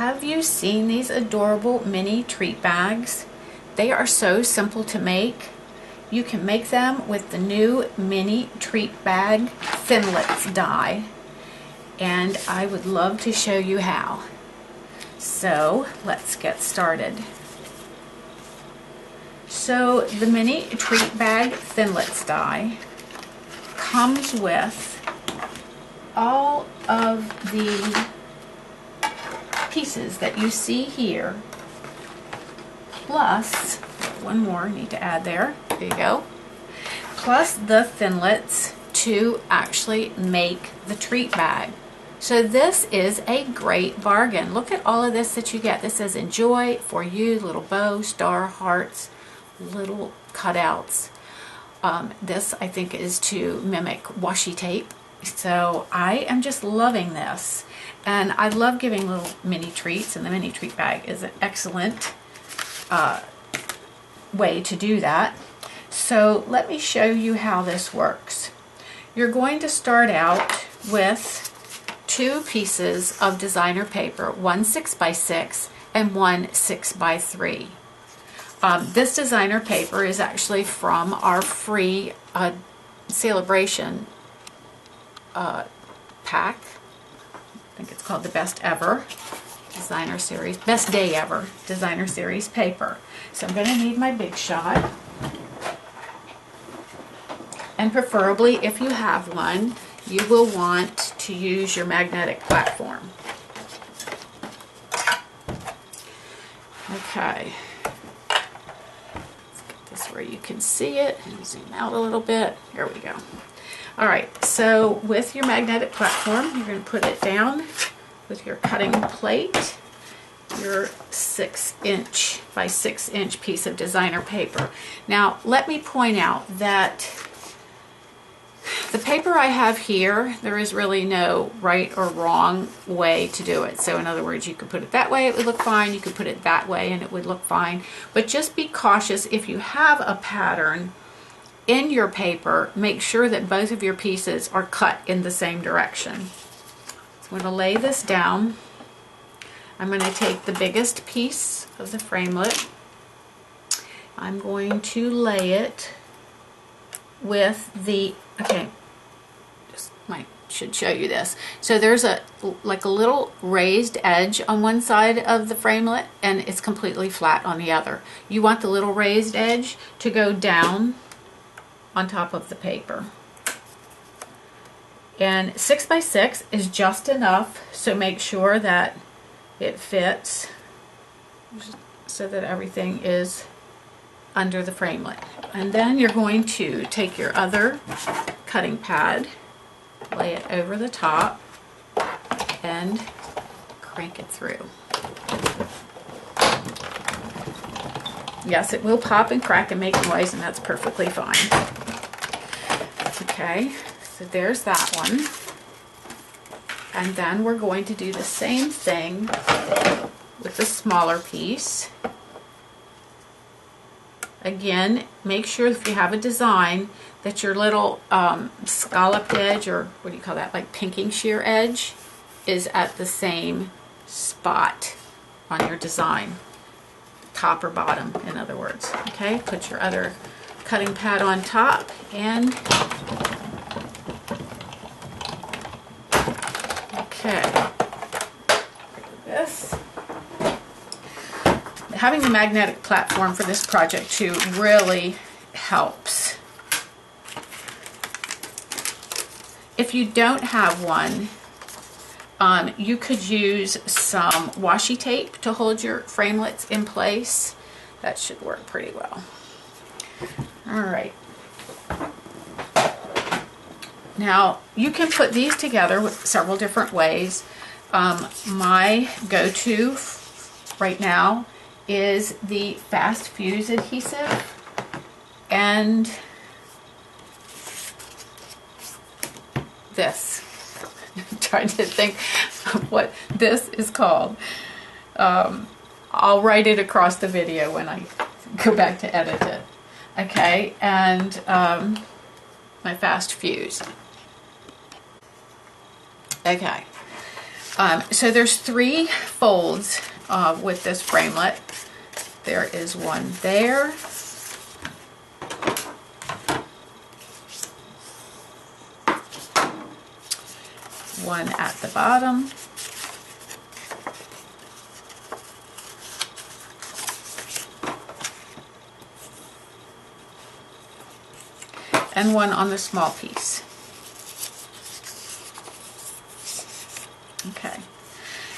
Have you seen these adorable mini treat bags? They are so simple to make. You can make them with the new mini treat bag framelits die, and I would love to show you how. So let's get started. So the mini treat bag framelits die comes with all of the pieces that you see here, plus one more I need to add there. There you go. Plus the framelits to actually make the treat bag. So this is a great bargain. Look at all of this that you get. This says enjoy for you, little bow, star, hearts, little cutouts. This I think is to mimic washi tape. So I am just loving this, and I love giving little mini treats, and the mini treat bag is an excellent way to do that. So let me show you how this works. You're going to start out with two pieces of designer paper, one 6x6 and one 6x3. This designer paper is actually from our free celebration pack. I think it's called the Best Ever Designer Series, Best Day Ever Designer Series paper. So I'm going to need my Big Shot, and preferably if you have one, you will want to use your magnetic platform. Okay, let's get this where you can see it and zoom out a little bit. Here we go. Alright, so with your magnetic platform, you're going to put it down with your cutting plate, your 6" by 6" piece of designer paper. Now, let me point out that the paper I have here, there is really no right or wrong way to do it. So in other words, you could put it that way, it would look fine. You could put it that way and it would look fine. But just be cautious if you have a pattern in your paper, make sure that both of your pieces are cut in the same direction. So I'm going to lay this down. I'm going to take the biggest piece of the framelit. I'm going to lay it with the, okay, should show you this. So there's like a little raised edge on one side of the framelit, and it's completely flat on the other. You want the little raised edge to go down on top of the paper. And 6x6 is just enough, so make sure that it fits so that everything is under the framelit. And then you're going to take your other cutting pad, lay it over the top, and crank it through. Yes, it will pop and crack and make noise, and that's perfectly fine. Okay, so there's that one. And then we're going to do the same thing with the smaller piece. Again, make sure if you have a design that your little scalloped edge, or what do you call that, like pinking shear edge, is at the same spot on your design. Top or bottom, in other words. Okay, put your other cutting pad on top, and okay, this. Having the magnetic platform for this project too really helps. If you don't have one, you could use some washi tape to hold your framelits in place. That should work pretty well. All right. Now, you can put these together with several different ways. My go-to right now is the fast fuse adhesive, and this. I'm trying to think of what this is called. I'll write it across the video when I go back to edit it. Okay, and my fast fuse. Okay, So there's 3 folds with this framelit. There is one there. One at the bottom. And one on the small piece. Okay,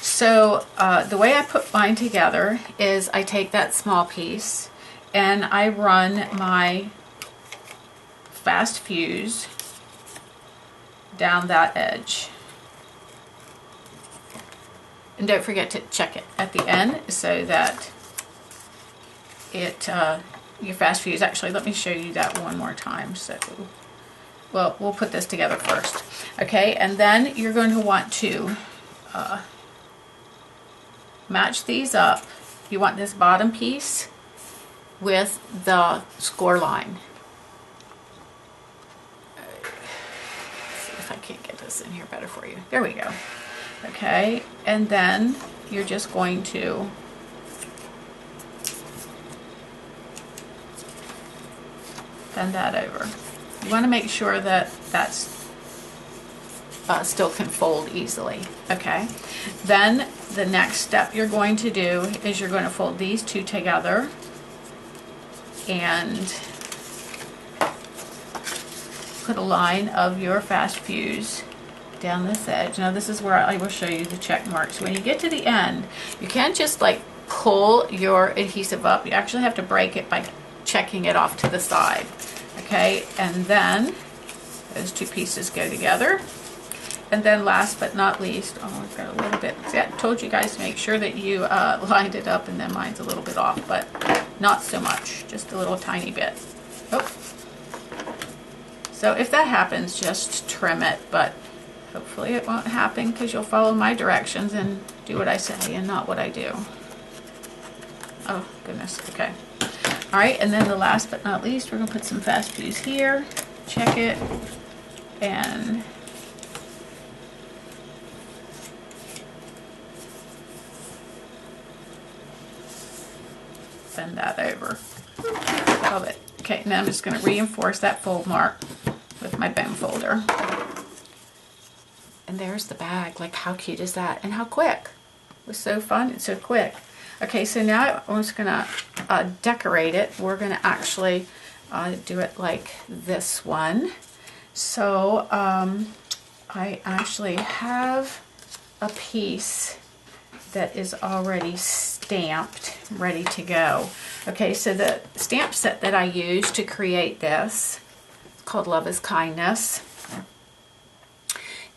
so the way I put mine together is I take that small piece and I run my fast fuse down that edge. And don't forget to check it at the end so that it your fast fuse, actually let me show you that one more time. So well, we'll put this together first. Okay, and then you're going to want to match these up. You want this bottom piece with the score line. Let's see if I can't get this in here better for you. There we go. Okay, and then you're just going to bend that over. You want to make sure that that's still can fold easily. Okay, then the next step you're going to do is you're going to fold these 2 together and put a line of your fast fuse down this edge. Now this is where I will show you the check marks. When you get to the end, you can't just like pull your adhesive up. You actually have to break it by checking it off to the side. Okay, and then those 2 pieces go together. And then last but not least, oh, I've got a little bit, see, I told you guys to make sure that you lined it up, and then mine's a little bit off, but not so much, just a little tiny bit. Oh. So if that happens, just trim it, but hopefully it won't happen because you'll follow my directions and do what I say and not what I do. Oh, goodness, okay. All right, and then the last but not least, we're gonna put some fast fuse here, check it, and bend that over. Love it. Okay, now I'm just going to reinforce that fold mark with my bone folder. And there's the bag. Like, how cute is that? And how quick. It was so fun and so quick. Okay, so now I'm just going to decorate it. We're going to actually do it like this one. So I actually have a piece that is already stamped, ready to go. Okay, so the stamp set that I used to create this is called Love is Kindness.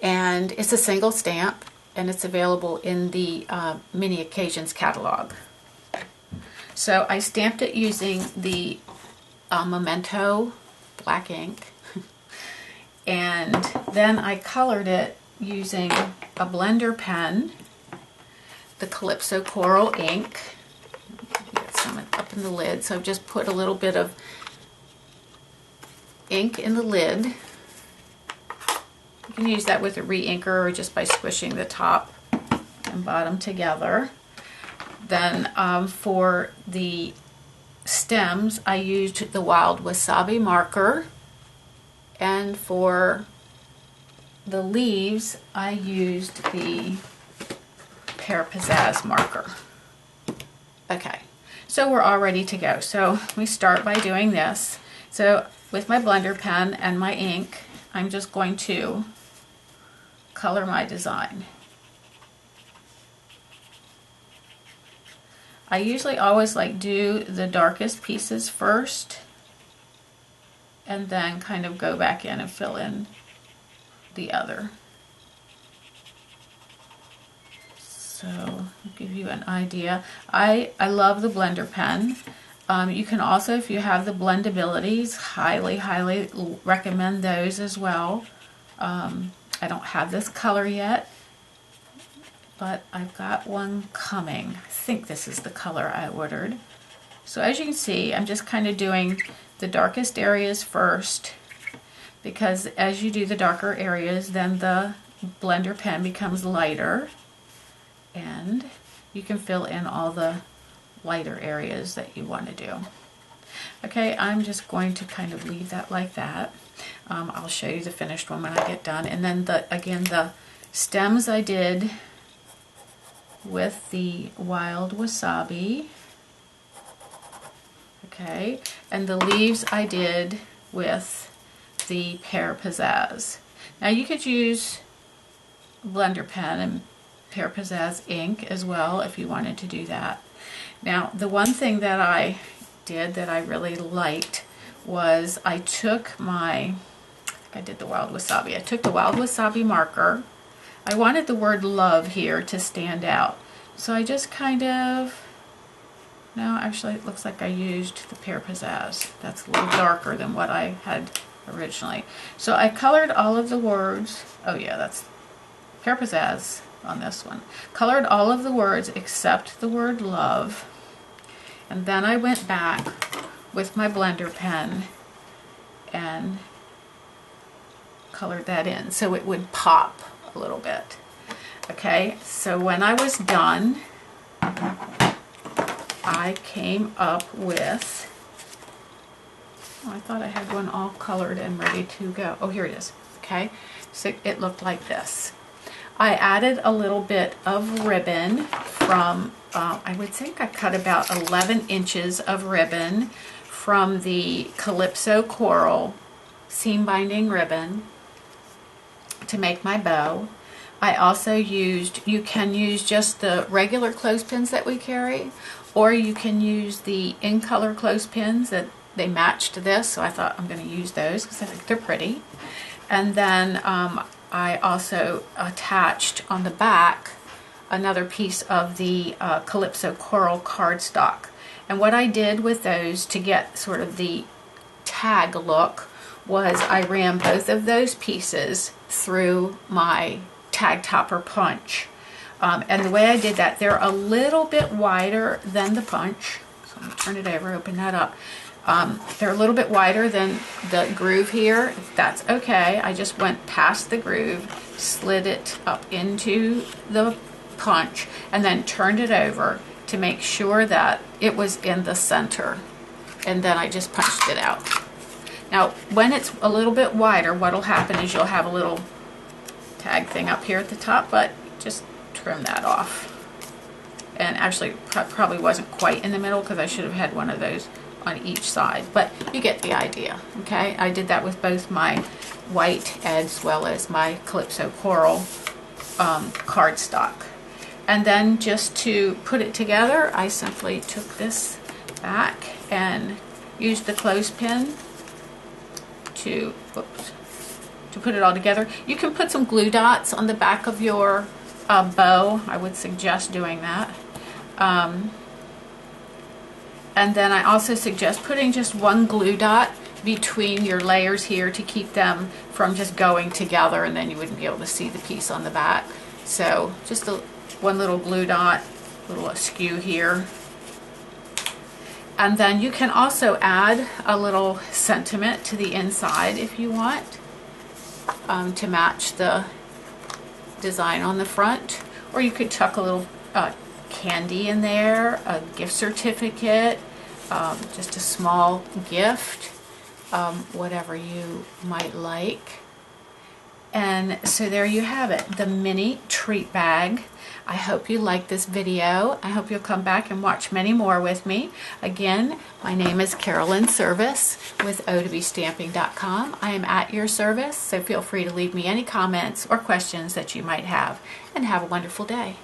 And it's a single stamp, and it's available in the Many Occasions catalog. So I stamped it using the Memento black ink, and then I colored it using a blender pen, the Calypso Coral ink. Get some up in the lid, so I've just put a little bit of ink in the lid. You can use that with a re-inker or just by squishing the top and bottom together. Then for the stems, I used the Wild Wasabi marker, and for the leaves, I used the Pear Pizzazz marker. Okay, so we're all ready to go. So we start by doing this. So with my blender pen and my ink, I'm just going to color my design. I usually always like do the darkest pieces first and then kind of go back in and fill in the other. So I'll give you an idea. I love the blender pen. You can also, if you have the blendabilities, highly recommend those as well. I don't have this color yet, but I've got one coming. I think this is the color I ordered. So as you can see, I'm just kind of doing the darkest areas first, because as you do the darker areas, then the blender pen becomes lighter. and you can fill in all the lighter areas that you want to do. Okay, I'm just going to kind of leave that like that. I'll show you the finished one when I get done. And then again, the stems I did with the wild wasabi. Okay, and the leaves I did with the pear pizzazz. Now you could use blender pen and pear pizzazz ink as well if you wanted to do that. Now the one thing that I did that I really liked was I took I did the wild wasabi. I took the wild wasabi marker. I wanted the word love here to stand out. So I just kind of, no, actually it looks like I used the pear pizzazz. That's a little darker than what I had originally. So I colored all of the words. Oh yeah, that's pear pizzazz on this one. Colored all of the words except the word love. And then I went back with my blender pen and colored that in so it would pop a little bit. Okay, so when I was done, I came up with, oh, I thought I had one all colored and ready to go. Oh, here it is. Okay, so it looked like this. I added a little bit of ribbon from, I would think I cut about 11 inches of ribbon from the Calypso Coral seam binding ribbon to make my bow. I also used, you can use just the regular clothespins that we carry, or you can use the in color clothespins that they matched this, so I thought I'm going to use those because I think they're pretty. And then I also attached on the back another piece of the Calypso Coral cardstock. And what I did with those to get sort of the tag look was I ran both of those pieces through my tag topper punch. And the way I did that, they're a little bit wider than the punch. So I'm going to turn it over, open that up. They're a little bit wider than the groove here. That's okay. I just went past the groove, slid it up into the punch, and then turned it over to make sure that it was in the center. And then I just punched it out. Now, when it's a little bit wider, what'll happen is you'll have a little tag thing up here at the top, but just trim that off. And actually, probably wasn't quite in the middle because I should have had one of those on each side, but you get the idea. Okay, I did that with both my white as well as my Calypso Coral cardstock. And then just to put it together, I simply took this back and used the clothespin to put it all together. You can put some glue dots on the back of your bow. I would suggest doing that. And then I also suggest putting just one glue dot between your layers here to keep them from just going together, and then you wouldn't be able to see the piece on the back. So just one little glue dot, a little askew here. And then you can also add a little sentiment to the inside if you want, to match the design on the front. Or you could tuck a little candy in there, a gift certificate, just a small gift, whatever you might like. And so there you have it, the mini treat bag. I hope you liked this video. I hope you'll come back and watch many more with me. Again, my name is Carolyn Serviss with o2bstamping.com. I am at your service, so feel free to leave me any comments or questions that you might have, and have a wonderful day.